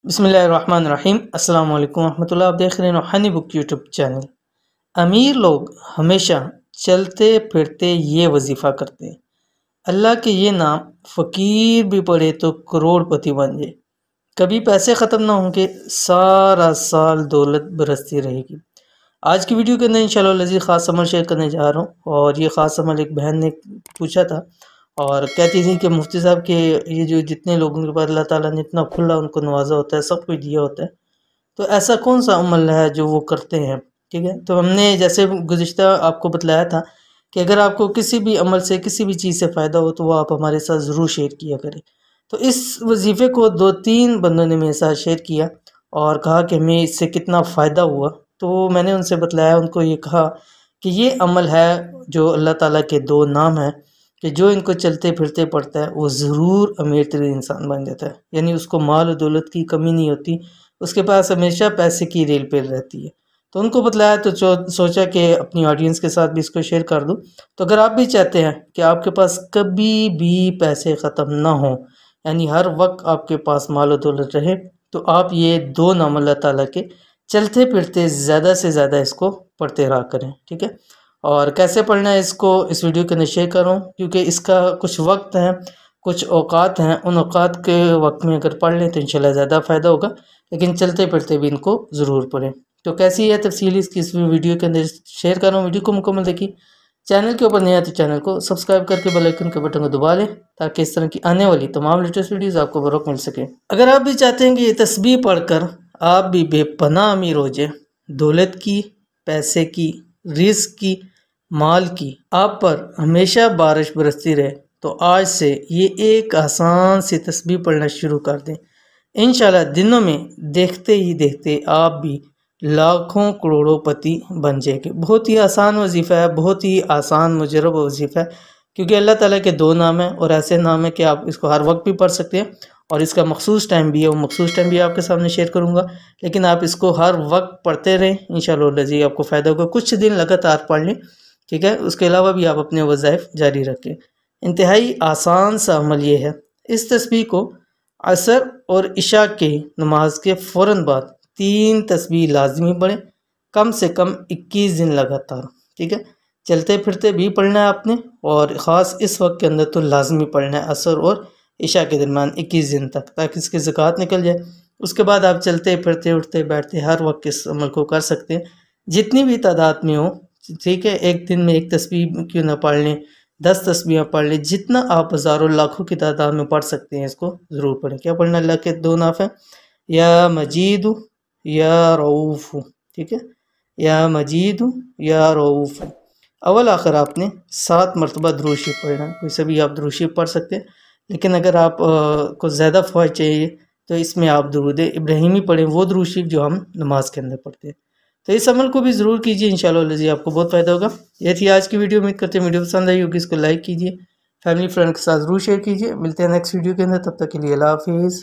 बिस्मिल्लाहिर्रहमानिर्रहीम अस्सलाम वालेकुम रहमतुल्लाह। आप देख रहे हैं हनी बुक यूट्यूब चैनल। अमीर लोग हमेशा चलते फिरते ये वजीफ़ा करते हैं, अल्लाह के ये नाम फ़कीर भी पढ़े तो करोड़पति बन जाए। कभी पैसे ख़त्म ना होंगे, सारा साल दौलत बरसती रहेगी। आज की वीडियो के अंदर इंशाअल्लाह लज़ीज़ ख़ास अमल शेयर करने जा रहा हूँ। और ये ख़ास अमल एक बहन ने पूछा था और कहती थी कि मुफ्ती साहब के ये जो जितने लोगों के पास अल्लाह ताला ने इतना खुला उनको नवाजा होता है, सब कुछ दिया होता है, तो ऐसा कौन सा अमल है जो वो करते हैं। ठीक है, तो हमने जैसे गुज़िश्ता आपको बतलाया था कि अगर आपको किसी भी अमल से किसी भी चीज़ से फ़ायदा हो तो वो आप हमारे साथ ज़रूर शेयर किया करें। तो इस वजीफ़े को 2-3 बंदों ने मेरे साथ शेयर किया और कहा कि हमें इससे कितना फ़ायदा हुआ। तो मैंने उनसे बतलाया, उनको ये कहा कि ये अमल है जो अल्लाह ताला के 2 नाम हैं कि जो इनको चलते फिरते पढ़ता है वो ज़रूर अमीर तरीन इंसान बन जाता है। यानी उसको माल और दौलत की कमी नहीं होती, उसके पास हमेशा पैसे की रेल पे रहती है। तो उनको बतलाया तो सोचा कि अपनी ऑडियंस के साथ भी इसको शेयर कर दूं। तो अगर आप भी चाहते हैं कि आपके पास कभी भी पैसे ख़त्म ना हो, यानी हर वक्त आपके पास माल और दौलत रहे, तो आप ये 2 नाम अल्लाह ताला के चलते फिरते ज़्यादा से ज़्यादा इसको पढ़ते रहा करें। ठीक है, और कैसे पढ़ना है इसको इस वीडियो के अंदर शेयर कर रहा हूँ, क्योंकि इसका कुछ वक्त है, कुछ औकात हैं। उन औकात के वक्त में अगर पढ़ लें तो इंशाल्लाह ज़्यादा फ़ायदा होगा, लेकिन चलते फिरते भी इनको ज़रूर पढ़ें। तो कैसी है तफसीली इसकी इस वीडियो के अंदर शेयर कर रहा हूँ। वीडियो को मुकम्मल देखिए। चैनल के ऊपर नहीं आते चैनल को सब्सक्राइब करके बेल आइकन के बटन को दबा लें ताकि इस तरह की आने वाली तमाम लेटेस्ट वीडियोस आपको बर वक्त मिल सके। अगर आप भी चाहते हैं कि ये तस्बीह पढ़कर आप भी बेपनाह अमीर हो जाए, दौलत की, पैसे की, रिज़्क़ की, माल की आप पर हमेशा बारिश बरसती रहे, तो आज से ये एक आसान सी तस्बीह पढ़ना शुरू कर दें। इंशाल्लाह दिनों में देखते ही देखते आप भी लाखों करोड़ोंपति बन जाएंगे। बहुत ही आसान वजीफ़ा है, बहुत ही आसान मुजरब वजीफ़ा है, क्योंकि अल्लाह ताला के 2 नाम हैं और ऐसे नाम है कि आप इसको हर वक्त भी पढ़ सकते हैं और इसका मखसूस टाइम भी है। वो मखसूस टाइम भी आपके सामने शेयर करूँगा, लेकिन आप इसको हर वक्त पढ़ते रहें, इंशाअल्लाह लज़ीज़ आपको फ़ायदा होगा। कुछ दिन लगातार पढ़ लें, ठीक है, उसके अलावा भी आप अपने वज़ाइफ जारी रखें। इंतहाई आसान सा अमल ये है। इस तस्बीह को असर और इशा के नमाज के फ़ौरन बाद 3 तस्बीह लाजमी पढ़ें, कम से कम 21 दिन लगातार। ठीक है, चलते फिरते भी पढ़ना है आपने, और ख़ास इस वक्त के अंदर तो लाजमी पढ़ना है असर और इशा के दरमियान 21 दिन तक, ताकि इसकी ज़कात निकल जाए। उसके बाद आप चलते फिरते उठते बैठते हर वक्त इस अमल को कर सकते हैं, जितनी भी तादाद में हो। ठीक है, एक दिन में 1 तस्बीह क्यों ना पढ़ लें, 10 तस्बीह पढ़ लें, जितना आप हज़ारों लाखों की तादाद में पढ़ सकते हैं इसको ज़रूर पढ़ें। क्या पढ़ना? अल्लाह के 2 नाम हैं, या मजीद या रऊफ़। ठीक है, या मजीद या रऊफ़। अव्वल आखिर आपने 7 मरतबा दुरूद शरीफ पढ़ना है। कोई सभी आप दुरूद शरीफ पढ़ सकते हैं, लेकिन अगर आप को ज़्यादा फ़वाइद चाहिए तो इसमें आप दुरूद इब्राहिमी पढ़ें, वो दुरूद शरीफ जो हम नमाज के अंदर पढ़ते हैं। तो इस अमल को भी ज़रूर कीजिए, इंशाअल्लाह लज़ीज़ आपको बहुत फ़ायदा होगा। ये थी आज की वीडियो। उम्मीद करते हैं वीडियो पसंद आई होगी। इसको लाइक कीजिए, फैमिली फ्रेंड के साथ ज़रूर शेयर कीजिए। मिलते हैं नेक्स्ट वीडियो के अंदर, तब तक के लिए अल्लाह हाफ़िज़।